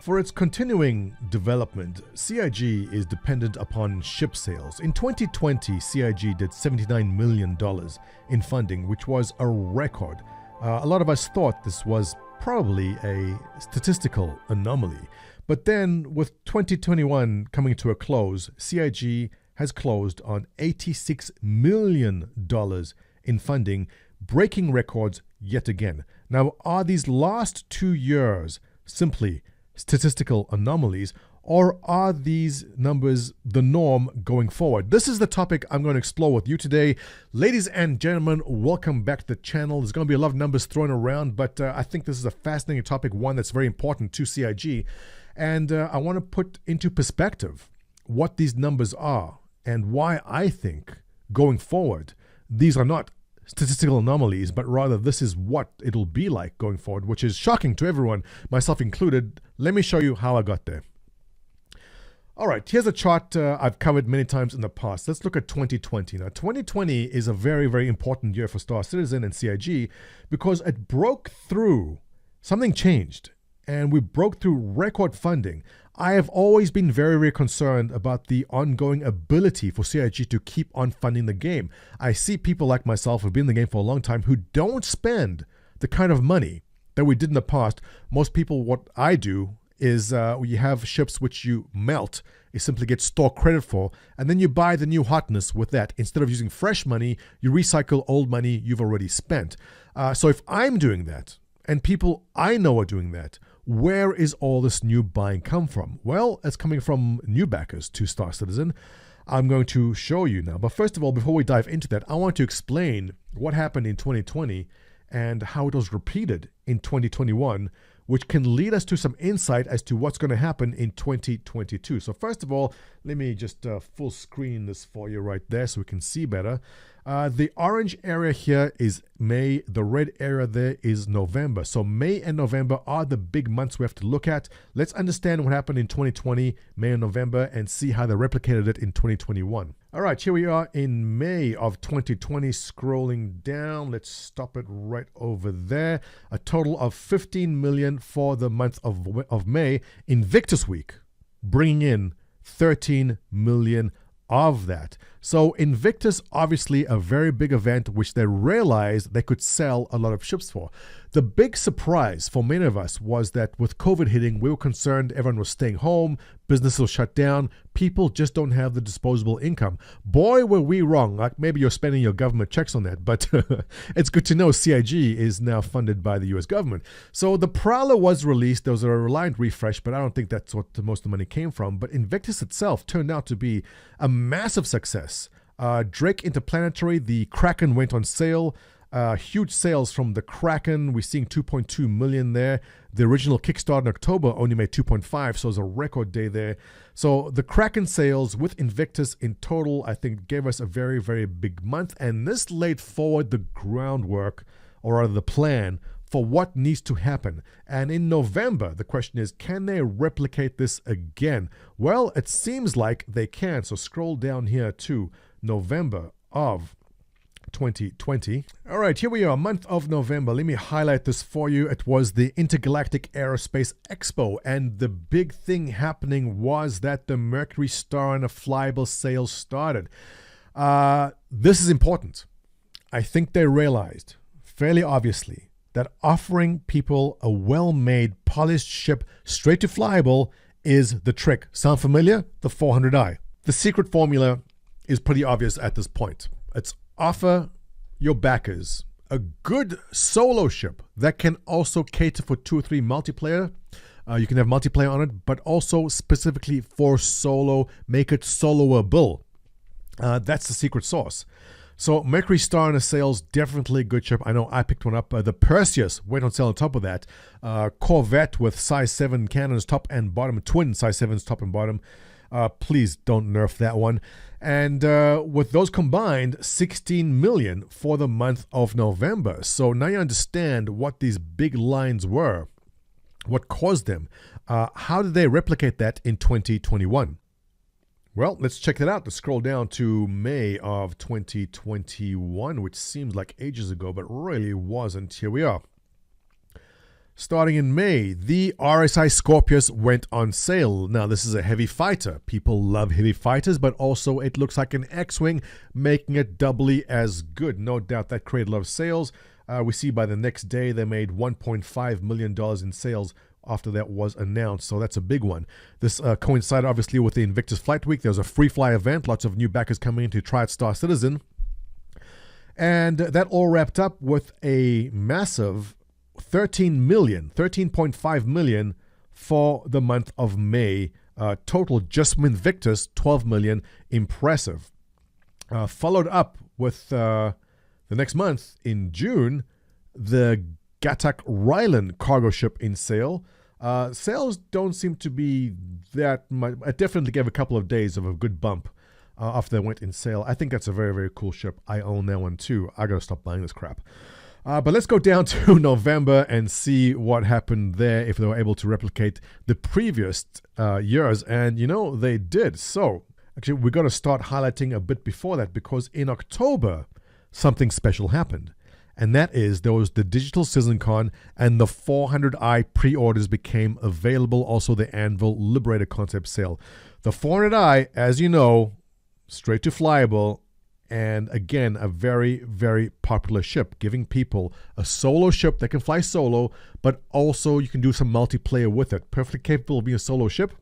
For its continuing development, CIG is dependent upon ship sales. In 2020, CIG did $79 million in funding, which was a record. A lot of us thought this was probably a statistical anomaly. But then, with 2021 coming to a close, CIG has closed on $86 million in funding, breaking records yet again. Now, are these last 2 years simply statistical anomalies, or are these numbers the norm going forward? This is the topic I'm going to explore with you today. Ladies and gentlemen, welcome back to the channel. There's going to be a lot of numbers thrown around, but I think this is a fascinating topic, one that's very important to CIG. And I want to put into perspective what these numbers are and why I think going forward, these are not statistical anomalies, but rather this is what it'll be like going forward, which is shocking to everyone, myself included. Let me show you how I got there. All right, here's a chart I've covered many times in the past. Let's look at 2020. Now, 2020 is a very, very important year for Star Citizen and CIG because it broke through, something changed, and we broke through record funding. I have always been very, very concerned about the ongoing ability for CIG to keep on funding the game. I see people like myself who've been in the game for a long time who don't spend the kind of money that we did in the past. Most people, what I do is you have ships which you melt, you simply get store credit for, and then you buy the new hotness with that. Instead of using fresh money, you recycle old money you've already spent. So if I'm doing that, and people I know are doing that, where is all this new buying come from? Well, it's coming from new backers to Star Citizen. I'm going to show you now. But first of all, before we dive into that, I want to explain what happened in 2020 and how it was repeated in 2021, which can lead us to some insight as to what's going to happen in 2022. So first of all, let me just full screen this for you right there so we can see better. The orange area here is May. The red area there is November. So May and November are the big months we have to look at. Let's understand what happened in 2020, May and November, and see how they replicated it in 2021. All right, here we are in May of 2020, scrolling down. Let's stop it right over there. A total of $15 million for the month of May. Invictus Week, bringing in $13 million of that. So Invictus, obviously a very big event which they realized they could sell a lot of ships for. The big surprise for many of us was that with COVID hitting, we were concerned everyone was staying home, businesses will shut down, people just don't have the disposable income. Boy, were we wrong. Like maybe you're spending your government checks on that, but it's good to know CIG is now funded by the US government. So the Prowler was released. There was a Reliant refresh, but I don't think that's what most of the money came from. But Invictus itself turned out to be a massive success. Drake Interplanetary, the Kraken went on sale. Huge sales from the Kraken. We're seeing 2.2 million there. The original Kickstarter in October only made 2.5, so it was a record day there. So the Kraken sales with Invictus in total, I think, gave us a very, very big month. And this laid forward the groundwork, or rather the plan, for what needs to happen. And in November, the question is, can they replicate this again? Well, it seems like they can. So scroll down here to November of 2020. All right, here we are, month of November. Let me highlight this for you. It was the Intergalactic Aerospace Expo, and the big thing happening was that the Mercury Star and a Flyable sales started. This is important. I think they realized, fairly obviously, that offering people a well-made, polished ship straight to flyable is the trick. Sound familiar? The 400i. The secret formula is pretty obvious at this point. It's offer your backers a good solo ship that can also cater for 2 or 3 multiplayer. You can have multiplayer on it, but also specifically for solo, make it soloable. That's the secret sauce. So Mercury Star in a sales, definitely a good ship. I know I picked one up. The Perseus went on sale on top of that. Corvette with size 7 cannons top and bottom, twin size 7s top and bottom. Please don't nerf that one. And with those combined, 16 million for the month of November. So now you understand what these big lines were, what caused them. How did they replicate that in 2021? Well, let's check that out. Let's scroll down to May of 2021, which seems like ages ago, but really wasn't. Here we are. Starting in May, the RSI Scorpius went on sale. Now, this is a heavy fighter. People love heavy fighters, but also it looks like an X-Wing, making it doubly as good. No doubt that created a lot of sales. We see by the next day they made $1.5 million in sales after that was announced, so that's a big one. This coincided obviously with the Invictus Flight Week. There was a free fly event, lots of new backers coming in to try out Star Citizen. And that all wrapped up with a massive 13.5 million for the month of May. Total just from Invictus, 12 million. Impressive. Followed up with the next month in June, the Gatak Ryland cargo ship in sale. Sales don't seem to be that much. I definitely gave a couple of days of a good bump after they went in sale. I think that's a very, very cool ship. I own that one too. I gotta stop buying this crap. But let's go down to November and see what happened there, if they were able to replicate the previous years. And, they did. So, actually, we've got to start highlighting a bit before that, because in October, something special happened. And that is, there was the Digital CitizenCon, and the 400i pre-orders became available. Also, the Anvil Liberator concept sale. The 400i, as you know, straight to flyable, and again, a very, very popular ship, giving people a solo ship that can fly solo, but also you can do some multiplayer with it. Perfectly capable of being a solo ship.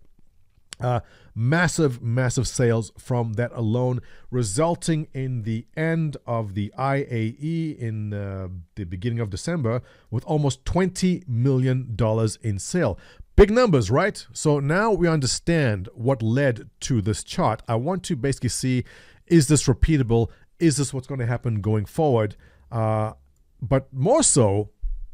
Massive, massive sales from that alone, resulting in the end of the IAE in the beginning of December with almost $20 million in sale. Big numbers, right? So now we understand what led to this chart. I want to basically see, is this repeatable? Is this what's going to happen going forward? But more so,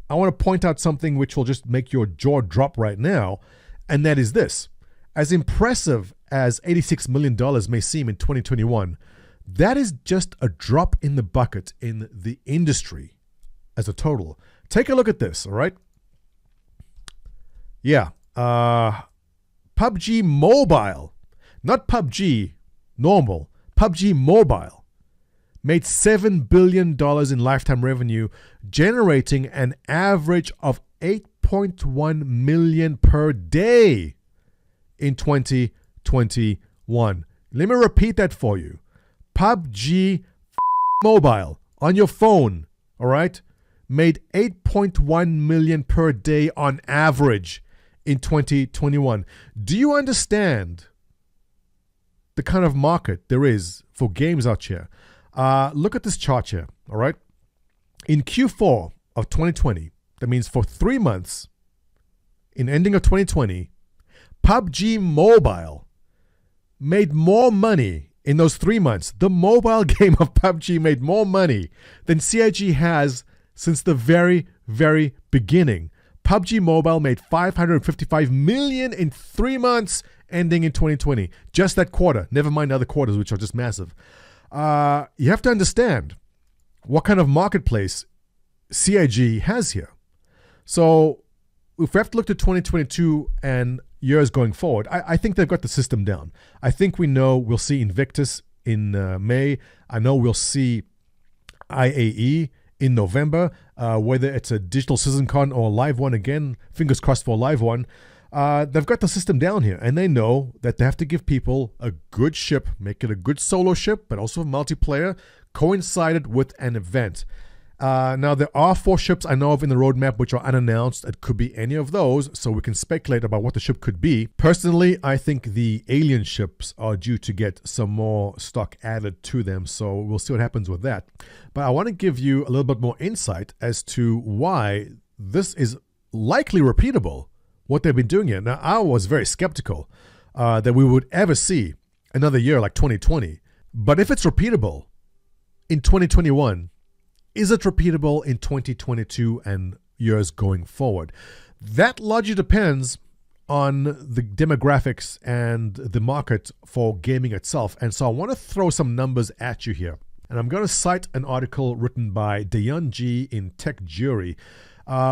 I want to point out something which will just make your jaw drop right now, and that is this. As impressive as $86 million may seem in 2021, that is just a drop in the bucket in the industry as a total. Take a look at this, all right? Yeah. PUBG Mobile, not PUBG normal, PUBG Mobile made $7 billion in lifetime revenue, generating an average of 8.1 million per day in 2021. Let me repeat that for you. PUBG Mobile on your phone, all right, made 8.1 million per day on average in 2021. Do you understand the kind of market there is for games out here? Look at this chart here, all right? In Q4 of 2020, that means for 3 months, in ending of 2020, PUBG Mobile made more money in those 3 months. The mobile game of PUBG made more money than CIG has since the very, very beginning. PUBG Mobile made $555 million in 3 months, ending in 2020. Just that quarter. Never mind other quarters, which are just massive. You have to understand what kind of marketplace CIG has here. So if we have to look to 2022 and years going forward, I think they've got the system down. I think we know we'll see Invictus in May. I know we'll see IAE in November, whether it's a digital CitizenCon or a live one again, fingers crossed for a live one. They've got the system down here, and they know that they have to give people a good ship, make it a good solo ship, but also a multiplayer, coincided with an event. Now, there are 4 ships I know of in the roadmap which are unannounced. It could be any of those, so we can speculate about what the ship could be. Personally, I think the alien ships are due to get some more stock added to them, so we'll see what happens with that. But I want to give you a little bit more insight as to why this is likely repeatable, what they've been doing here. Now, I was very skeptical that we would ever see another year like 2020. But if it's repeatable in 2021, is it repeatable in 2022 and years going forward? That largely depends on the demographics and the market for gaming itself. And so I want to throw some numbers at you here. And I'm going to cite an article written by Dayan G in Tech Jury,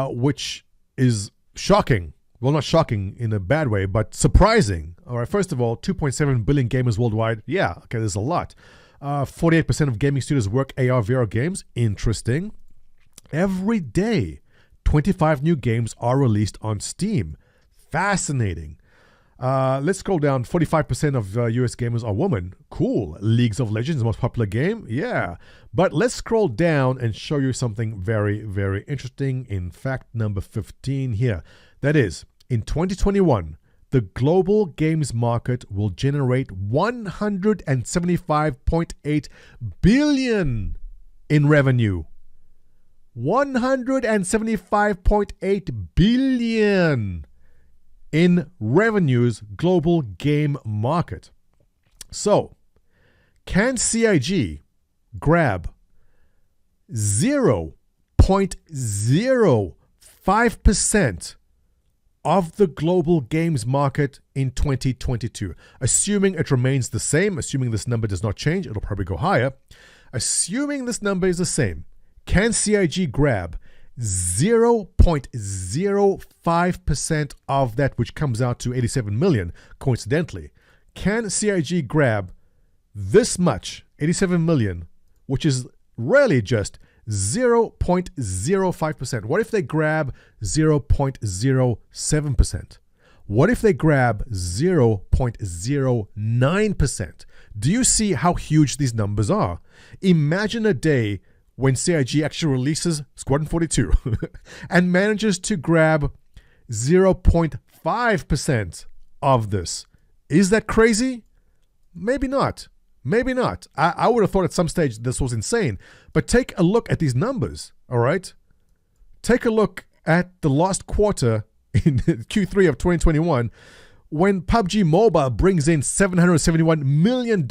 which is shocking. Well, not shocking in a bad way, but surprising. All right, first of all, 2.7 billion gamers worldwide. Yeah, okay, there's a lot. 48% of gaming studios work AR/VR games. Interesting. Every day, 25 new games are released on Steam. Fascinating. Let's scroll down. 45% of US gamers are women. Cool. League of Legends, the most popular game? Yeah. But let's scroll down and show you something very, very interesting. In fact, number 15 here. That is, in 2021, the global games market will generate $175.8 billion in revenue. $175.8 billion in revenues global game market. So, can CIG grab 0.05% of the global games market in 2022? Assuming it remains the same, assuming this number does not change, it'll probably go higher. Assuming this number is the same, can CIG grab 0.05% of that, which comes out to 87 million, coincidentally? Can CIG grab this much, 87 million, which is really just 0.05%? What if they grab 0.07%? What if they grab 0.09%? Do you see how huge these numbers are? Imagine a day when CIG actually releases Squadron 42 and manages to grab 0.5% of this. Is that crazy? Maybe not. Maybe not. I would have thought at some stage this was insane. But take a look at these numbers, all right? Take a look at the last quarter in Q3 of 2021 when PUBG Mobile brings in $771 million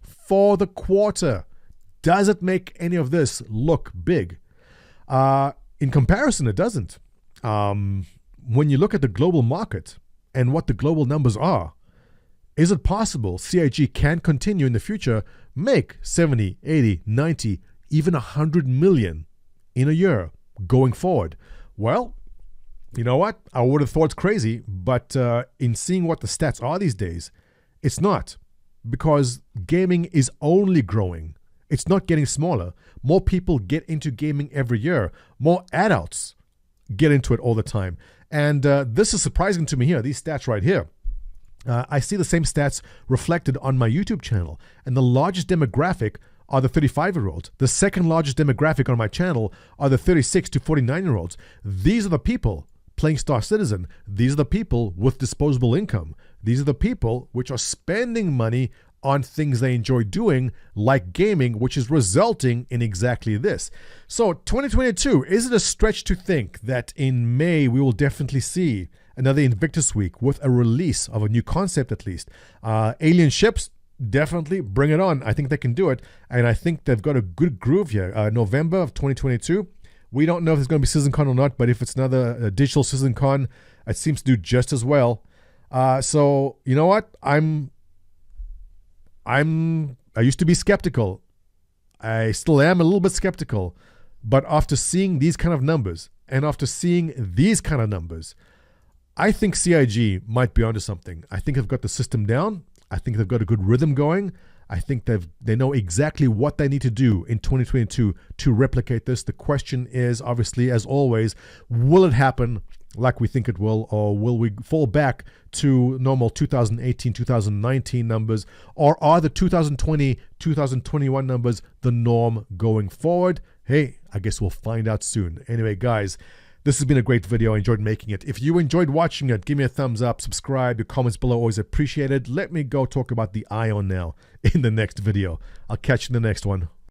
for the quarter. Does it make any of this look big? In comparison, it doesn't. When you look at the global market and what the global numbers are, is it possible CIG can continue in the future, make 70, 80, 90, even 100 million in a year going forward? Well, you know what? I would have thought it's crazy, but in seeing what the stats are these days, it's not. Because gaming is only growing. It's not getting smaller. More people get into gaming every year. More adults get into it all the time. And this is surprising to me here, these stats right here. I see the same stats reflected on my YouTube channel. And the largest demographic are the 35-year-olds. The second largest demographic on my channel are the 36 to 49-year-olds. These are the people playing Star Citizen. These are the people with disposable income. These are the people which are spending money on things they enjoy doing, like gaming, which is resulting in exactly this. So 2022, is it a stretch to think that in May we will definitely see another Invictus Week with a release of a new concept at least? Alien ships, definitely bring it on. I think they can do it, and I think they've got a good groove here. November of 2022, we don't know if it's going to be CitizenCon or not, but if it's another digital CitizenCon, it seems to do just as well. So you know what? I used to be skeptical. I still am a little bit skeptical. But after seeing these kind of numbers and after seeing these kind of numbers, I think CIG might be onto something. I think they've got the system down. I think they've got a good rhythm going. I think they know exactly what they need to do in 2022 to replicate this. The question is, obviously, as always, will it happen like we think it will, or will we fall back to normal 2018, 2019 numbers, or are the 2020, 2021 numbers the norm going forward? Hey, I guess we'll find out soon. Anyway, guys, this has been a great video. I enjoyed making it. If you enjoyed watching it, give me a thumbs up, subscribe, your comments below, always appreciated. Let me go talk about the Ion now in the next video. I'll catch you in the next one.